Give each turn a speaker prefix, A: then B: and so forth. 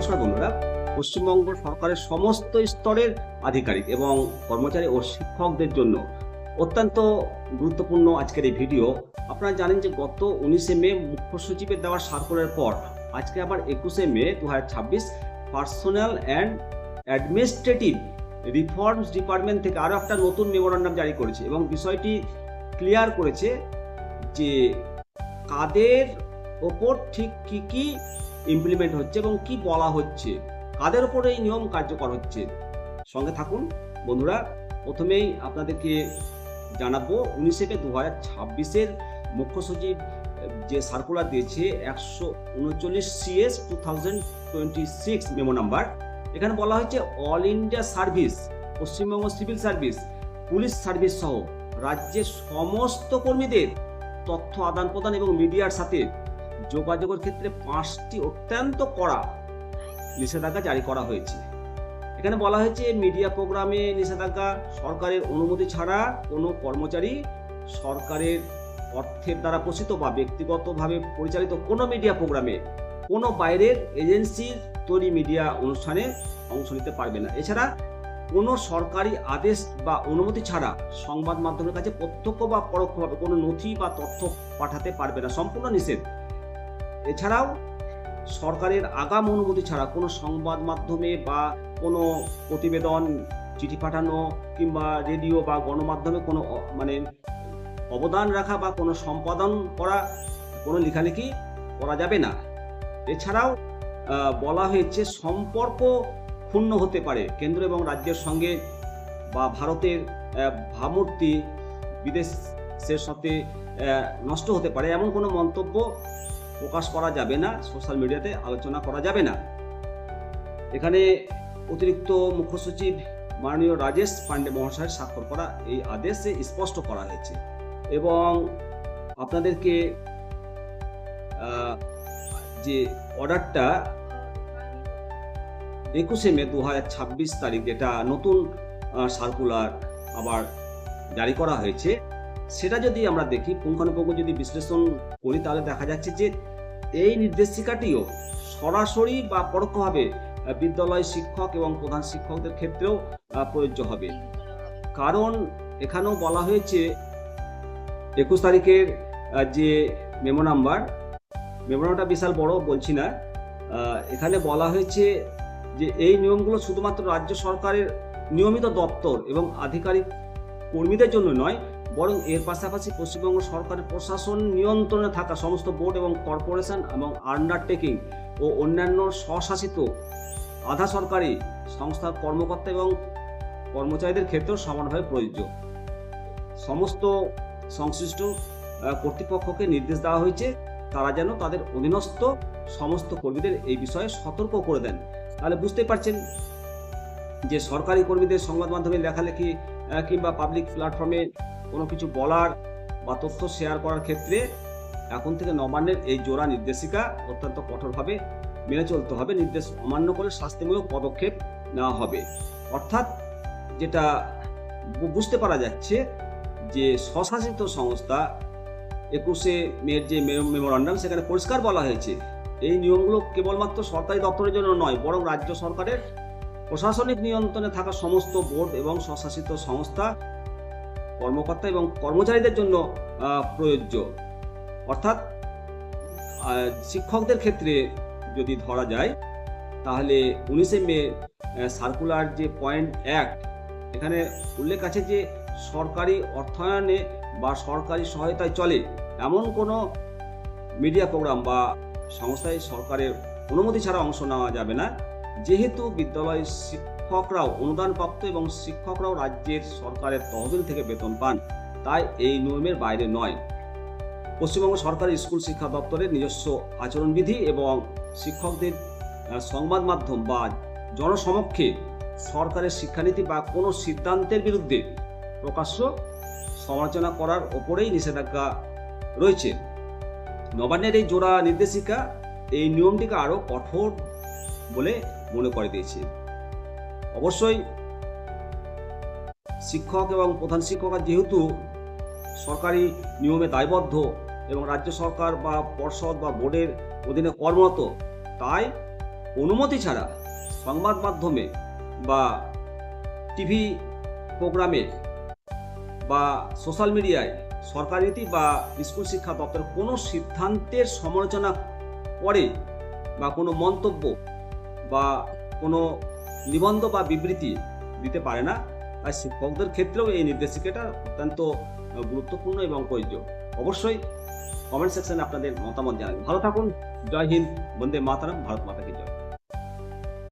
A: নমস্কার বন্ধুরা, পশ্চিমবঙ্গ সরকারের সমস্ত স্তরের আধিকারিক এবং কর্মচারী ও শিক্ষকদের জন্য অত্যন্ত গুরুত্বপূর্ণ আজকের এই ভিডিও। আপনারা জানেন যে গত 19শে মে মুখ্য সচিবের দেওয়া সার্কুলারের পর আজকে আবার 21শে মে 2026 personal and administrative reforms department থেকে আরও একটা নতুন মেমোরান্ডাম জারি করেছে এবং বিষয়টি ক্লিয়ার করেছে যে কাদের ওপর ঠিক কি ইমপ্লিমেন্ট হচ্ছে এবং কি বলা হচ্ছে, কাদের ওপর এই নিয়ম কার্যকর হচ্ছে। সঙ্গে থাকুন বন্ধুরা। প্রথমেই আপনাদেরকে জানাবো 19শে মে 2026 মুখ্য সচিব যে সার্কুলার দিয়েছে 139 CS 2026 মেমো নাম্বার। এখানে বলা হয়েছে all India service, Paschimbanga civil service, police service সহ রাজ্যের সমস্ত কর্মীদের তথ্য আদান প্রদান এবং মিডিয়ার সাথে যোগাযোগের ক্ষেত্রে 5টি অত্যন্ত কড়া নিষেধাজ্ঞা জারি করা হয়েছে। এখানে বলা হয়েছে মিডিয়া প্রোগ্রামে নিষেধাজ্ঞা, সরকারের অনুমতি ছাড়া কোনো কর্মচারী সরকারের অর্থের দ্বারা পোষিত বা ব্যক্তিগতভাবে পরিচালিত কোনো মিডিয়া প্রোগ্রামে কোনো বাইরের এজেন্সির তৈরি মিডিয়া অনুষ্ঠানে অংশ নিতে পারবে না। এছাড়া কোনো সরকারি আদেশ বা অনুমতি ছাড়া সংবাদ মাধ্যমের কাছে প্রত্যক্ষ বা পরোক্ষভাবে কোনো নথি বা তথ্য পাঠাতে পারবে না, সম্পূর্ণ নিষেধ। এছাড়াও সরকারের আগাম অনুমতি ছাড়া কোনো সংবাদ মাধ্যমে বা কোনো প্রতিবেদন, চিঠি পাঠানো কিংবা রেডিও বা গণমাধ্যমে কোনো অবদান রাখা বা কোনো সম্পাদন করা, কোনো লেখালেখি করা যাবে না। এছাড়াও বলা হয়েছে সম্পর্ক ক্ষুণ্ণ হতে পারে কেন্দ্র এবং রাজ্যের সঙ্গে, বা ভারতের ভাবমূর্তি বিদেশের সাথে নষ্ট হতে পারে এমন কোনো মন্তব্য প্রকাশ করা যাবে না, সোশ্যাল মিডিয়াতে আলোচনা করা যাবে না। এখানে অতিরিক্ত মুখ্য সচিব মাননীয় রাজেশ পান্ডে মহাশয়ের স্বাক্ষর করা এই আদেশে স্পষ্ট করা হয়েছে। এবং আপনাদেরকে যে অর্ডারটা 21শে মে 2026 তারিখ, যেটা নতুন সার্কুলার আবার জারি করা হয়েছে, সেটা যদি আমরা দেখি, পুঙ্খানুপুঙ্খ যদি বিশ্লেষণ করি, তাহলে দেখা যাচ্ছে যে এই নির্দেশিকাটিও সরাসরি বা পরোক্ষভাবে বিদ্যালয় শিক্ষক এবং প্রধান শিক্ষকদের ক্ষেত্রেও প্রযোজ্য হবে। কারণ এখানেও বলা হয়েছে 21 তারিখের যে মেমোরান্ডামটা বিশাল বড় বলছি না, এখানে বলা হয়েছে যে এই নিয়মগুলো শুধুমাত্র রাজ্য সরকারের নিয়মিত দপ্তর এবং আধিকারিক কর্মীদের জন্য নয়, বরং এর পাশাপাশি পশ্চিমবঙ্গ সরকারের প্রশাসন নিয়ন্ত্রণে থাকা সমস্ত বোর্ড এবং কর্পোরেশন এবং আন্ডারটেকিং ও অন্যান্য স্বশাসিত আধা সরকারি সংস্থার কর্মকর্তা এবং কর্মচারীদের ক্ষেত্রেও সমানভাবে প্রযোজ্য। সমস্ত সংশ্লিষ্ট কর্তৃপক্ষকে নির্দেশ দেওয়া হয়েছে তারা যেন তাদের অধীনস্থ সমস্ত কর্মীদের এই বিষয়ে সতর্ক করে দেন। তাহলে বুঝতে পারছেন যে সরকারি কর্মীদের সংবাদ মাধ্যমে লেখালেখি কিংবা পাবলিক প্ল্যাটফর্মে কোনো কিছু বলার বা তথ্য শেয়ার করার ক্ষেত্রে এখন থেকে নবান্নের এই জোড়া নির্দেশিকা অত্যন্ত কঠোরভাবে মেনে চলতে হবে। নির্দেশ অমান্য করলে শাস্তিমূলক পদক্ষেপ নেওয়া হবে। অর্থাৎ যেটা বুঝতে পারা যাচ্ছে যে স্বশাসিত সংস্থা 21শে মের যে মেমোরান্ডাম, সেখানে পরিষ্কার বলা হয়েছে এই নিয়মগুলো কেবলমাত্র সরকারি দপ্তরের জন্য নয়, বরং রাজ্য সরকারের প্রশাসনিক নিয়ন্ত্রণে থাকা সমস্ত বোর্ড এবং স্বশাসিত সংস্থা, কর্মকর্তা এবং কর্মচারীদের জন্য প্রযোজ্য। অর্থাৎ শিক্ষকদের ক্ষেত্রে যদি ধরা যায়, তাহলে 19শে মে সার্কুলার যে পয়েন্ট 1, এখানে উল্লেখ আছে যে সরকারি অর্থায়নে বা সরকারি সহায়তায় চলে এমন কোনো মিডিয়া প্রোগ্রাম বা সংস্থায় সরকারের অনুমতি ছাড়া অংশ নেওয়া যাবে না। যেহেতু বিদ্যালয় শিক্ষকরাও অনুদানপ্রাপ্ত এবং শিক্ষকরাও রাজ্যের সরকারের তহবিল থেকে বেতন পান, তাই এই নিয়মের বাইরে নয়। পশ্চিমবঙ্গ সরকারি স্কুল শিক্ষা দপ্তরের নিজস্ব আচরণবিধি এবং শিক্ষকদের সংবাদ মাধ্যম বা জনসমক্ষে সরকারের শিক্ষানীতি বা কোনো সিদ্ধান্তের বিরুদ্ধে প্রকাশ্য সমালোচনা করার ওপরেই নিষেধাজ্ঞা রয়েছে। নবান্নের এই জোড়া নির্দেশিকা এই নিয়মটিকে আরও কঠোর বলে মনে করে দিয়েছে। অবশ্যই শিক্ষক এবং প্রধান শিক্ষকরা যেহেতু সরকারি নিয়মে দায়বদ্ধ এবং রাজ্য সরকার বা পর্ষদ বা বোর্ডের অধীনে কর্মরত, তাই অনুমতি ছাড়া সংবাদ মাধ্যমে বা টিভি প্রোগ্রামে বা সোশ্যাল মিডিয়ায় সরকারি নীতি বা স্কুল শিক্ষা দপ্তর কোনো সিদ্ধান্তের সমালোচনা করে বা কোনো মন্তব্য বা কোনো নিবন্ধ বা বিবৃতি দিতে পারে না। আর শিক্ষকদের ক্ষেত্রেও এই নির্দেশিকাটা অত্যন্ত গুরুত্বপূর্ণ এবং প্রয়োজ্য। অবশ্যই কমেন্ট সেকশনে আপনাদের মতামত জানাবেন। ভালো থাকুন। জয় হিন্দ, বন্দে মাতরম, ভারত মাতা কি জয়।